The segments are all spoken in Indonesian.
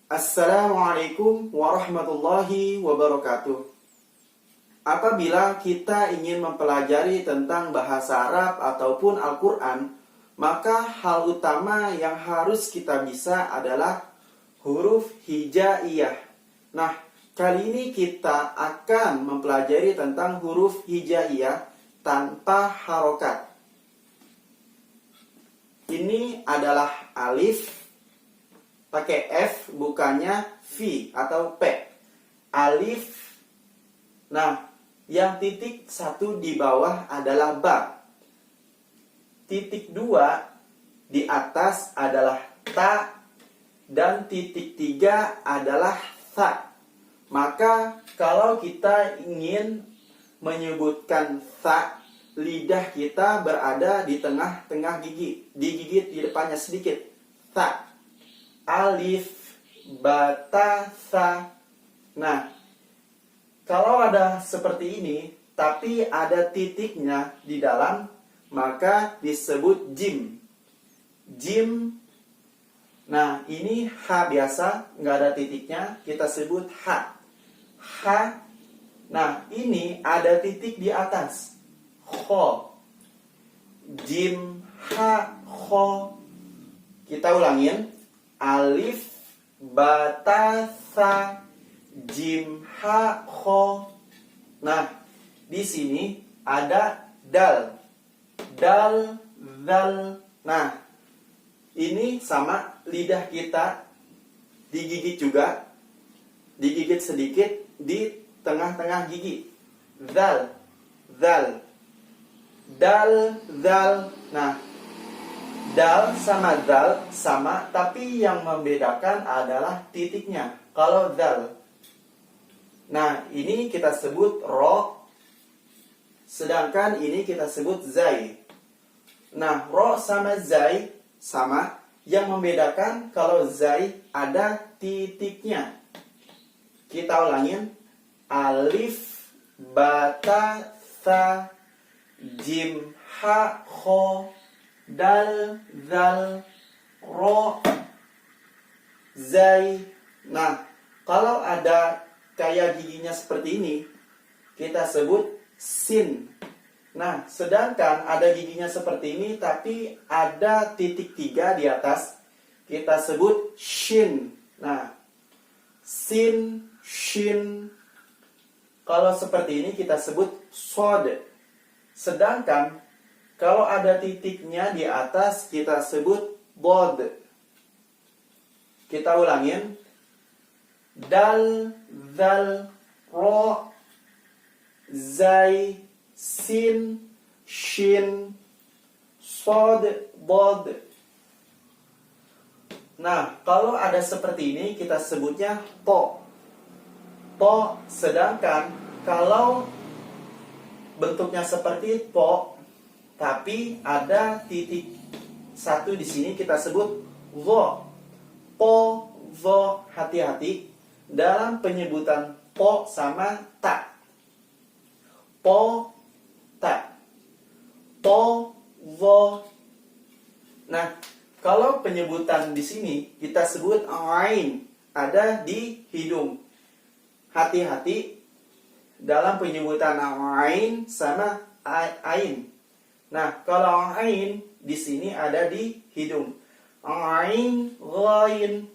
Assalamualaikum warahmatullahi wabarakatuh. Apabila kita ingin mempelajari tentang bahasa Arab ataupun Al-Quran, maka hal utama yang harus kita bisa adalah huruf hijaiyah. Nah, kali ini kita akan mempelajari tentang huruf hijaiyah tanpa harokat. Ini adalah alif pakai F, bukannya V atau P. Alif. Nah, yang titik satu di bawah adalah ba. Titik dua di atas adalah ta. Dan titik tiga adalah tha. Maka kalau kita ingin menyebutkan tha, lidah kita berada di tengah-tengah gigi. Digigit di depannya sedikit. Tha. Alif, ba, ta, tha. Nah, kalau ada seperti ini, tapi ada titiknya di dalam, maka disebut jim. Jim. Nah, ini H biasa, nggak ada titiknya, kita sebut H. H. Nah, ini ada titik di atas. Kho. Jim, H, Kho. Kita ulangin. Alif, ba, ta, tha, jim, ha, kho. Nah, di sini ada dal. Dal, dal. Nah, ini sama lidah kita digigit juga. Digigit sedikit di tengah-tengah gigi. Dal, dal. Dal, dal. Nah, dal sama dal sama, tapi yang membedakan adalah titiknya. Kalau dal, nah ini kita sebut ro, sedangkan ini kita sebut zai. Nah, ro sama zai sama, yang membedakan kalau zai ada titiknya. Kita ulangin. Alif, ba, ta, tha, jim, ha, kho, dal, zal, ro, zai. Nah, kalau ada kayak giginya seperti ini, kita sebut sin. Nah, sedangkan ada giginya seperti ini, tapi ada titik 3 di atas, kita sebut shin. Nah, sin, shin. Kalau seperti ini kita sebut sod. Sedangkan kalau ada titiknya di atas, kita sebut bod. Kita ulangin. Dal, zal, ro, zai, sin, shin, sod, bod. Nah, kalau ada seperti ini, kita sebutnya to. To, sedangkan kalau bentuknya seperti to, tapi ada titik satu di sini, kita sebut vo. Po, vo. Hati-hati dalam penyebutan po sama ta. Po, ta. Po, vo. Nah, kalau penyebutan di sini kita sebut ain, ada di hidung. Hati-hati dalam penyebutan ain sama ain. Nah, kalau ain di sini ada di hidung. Ain, ghain.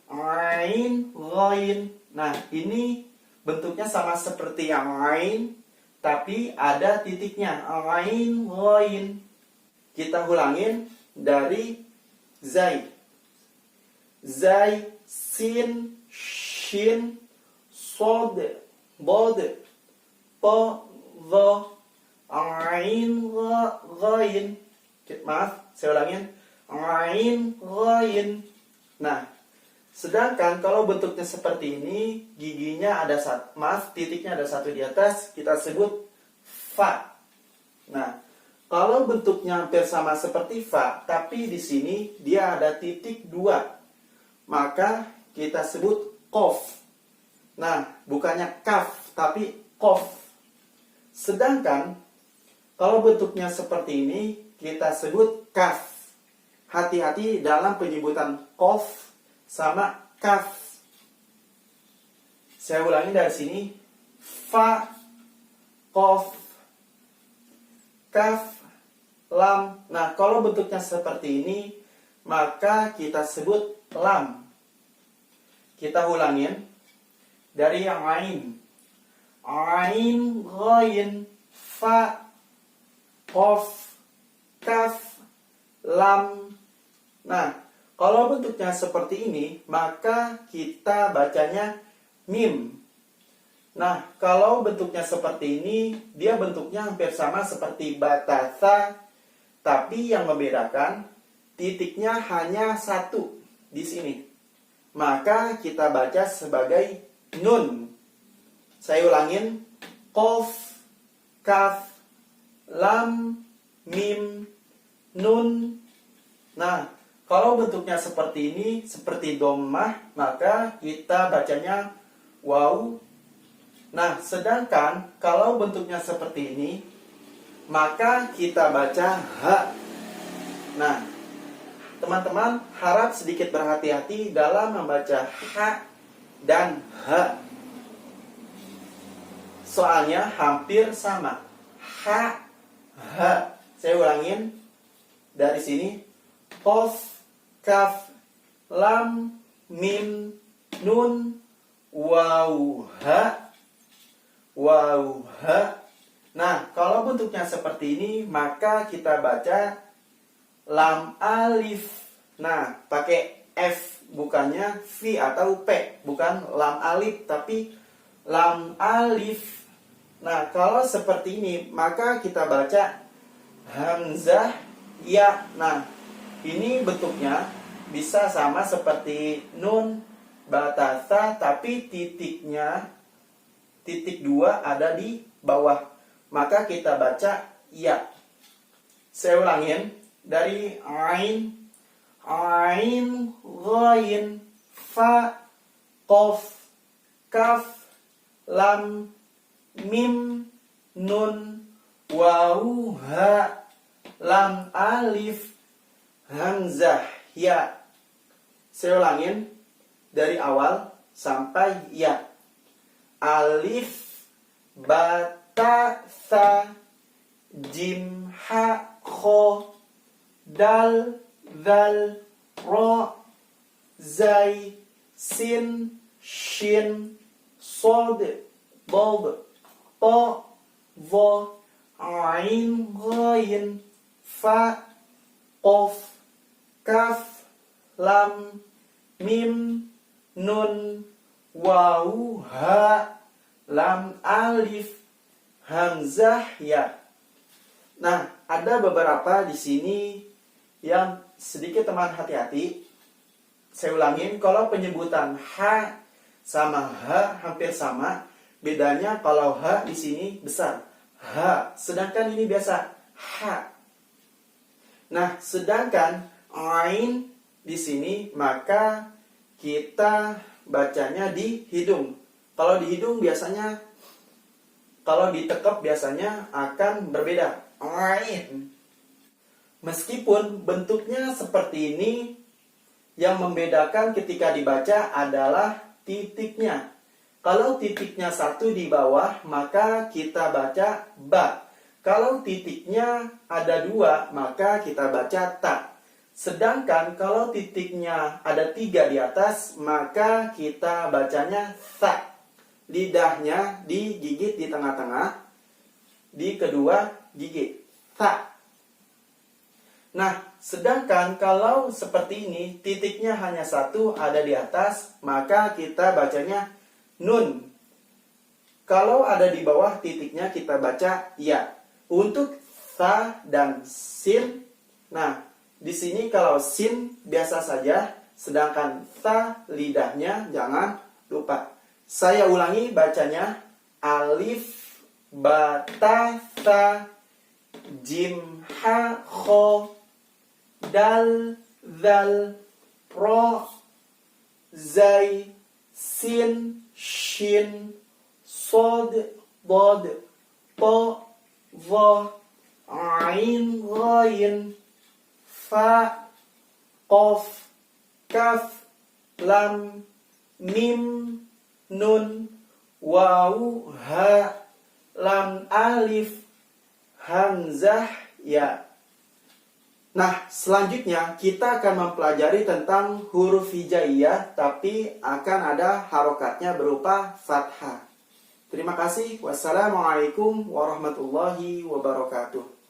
Ain, ghain. Nah, ini bentuknya sama seperti yang ain, tapi ada titiknya. Ain, ghain. Kita ulangin dari zai. Zai, sin, shin, sod, bod, po, vo, ain, ghain. Maaf, saya ulangin. Ain, ghain. Nah, sedangkan kalau bentuknya seperti ini, giginya ada satu, maaf, titiknya ada satu di atas, kita sebut fa. Nah, kalau bentuknya hampir sama seperti fa, tapi di sini dia ada titik 2, maka kita sebut kof. Nah, bukannya kaf, tapi kof. Sedangkan kalau bentuknya seperti ini, kita sebut kaf. Hati-hati dalam penyebutan kof sama kaf. Saya ulangi dari sini. Fa, qaf, kaf, lam. Nah, kalau bentuknya seperti ini, maka kita sebut lam. Kita ulangin dari yang ain. Ain, ghain, fa, qaf, kaf, lam. Nah, kalau bentuknya seperti ini, maka kita bacanya mim. Nah, kalau bentuknya seperti ini, dia bentuknya hampir sama seperti batasa, tapi yang membedakan titiknya hanya satu di sini. Maka kita baca sebagai nun. Saya ulangin. Qaf, kaf, lam, mim, nun. Nah, kalau bentuknya seperti ini, seperti dhammah, maka kita bacanya waw. Nah, sedangkan kalau bentuknya seperti ini, maka kita baca ha. Nah, teman-teman harap sedikit berhati-hati dalam membaca ha dan ha. Soalnya hampir sama. Ha, ha. Saya ulangin dari sini. Qaf, kaf, lam, mim, nun, waw, ha. Waw, ha. Nah, kalau bentuknya seperti ini, maka kita baca lam alif. Nah, pakai F, bukannya V atau P. Bukan lam alif, tapi lam alif. Nah, kalau seperti ini, maka kita baca hamzah ya. Nah, ini bentuknya bisa sama seperti nun, batasa, tapi titiknya, titik 2 ada di bawah. Maka kita baca ya. Saya ulangin dari ain, ain, ghain, fa, qaf, kaf, lam, mim, nun, waw, ha, lam alif, hamzah ya. Saya ulangin dari awal sampai ya. Alif, ba, ta, tha, jim, ha, kho, dal, zal, ra, zai, sin, shin, sod, ضاد طاء ظا عين غين فاء قاف كاف لام mim nun waw ha lam alif hamzah ya. Nah, ada beberapa di sini yang sedikit teman hati-hati. Saya ulangin, kalau penyebutan ha sama ha hampir sama. Bedanya kalau ha di sini besar, ha, sedangkan ini biasa ha. Nah, sedangkan ain di sini maka kita bacanya di hidung. Kalau di hidung biasanya, kalau ditekap biasanya akan berbeda. Ain. Meskipun bentuknya seperti ini, yang membedakan ketika dibaca adalah titiknya. Kalau titiknya satu di bawah, maka kita baca ba. Kalau titiknya ada 2, maka kita baca ta. Sedangkan kalau titiknya ada 3 di atas, maka kita bacanya tha. Lidahnya digigit di tengah-tengah, di kedua gigi. Tha. Nah, sedangkan kalau seperti ini, titiknya hanya 1 ada di atas, maka kita bacanya nun. Kalau ada di bawah titiknya kita baca ya. Untuk tha dan sin, nah di sini kalau sin biasa saja, sedangkan tha lidahnya jangan lupa. Saya ulangi bacanya alif, ba, ta, tha, jim, ha, kho, dal, zal, ra, zai, sin, shin, sod, dod, ta, va, ain, ghain, fa, qaf, kaf, lam, mim, nun, wawu, ha, lam, alif, hamzah, ya. Nah, selanjutnya kita akan mempelajari tentang huruf hijaiyah, tapi akan ada harokatnya berupa fathah. Terima kasih. Wassalamualaikum warahmatullahi wabarakatuh.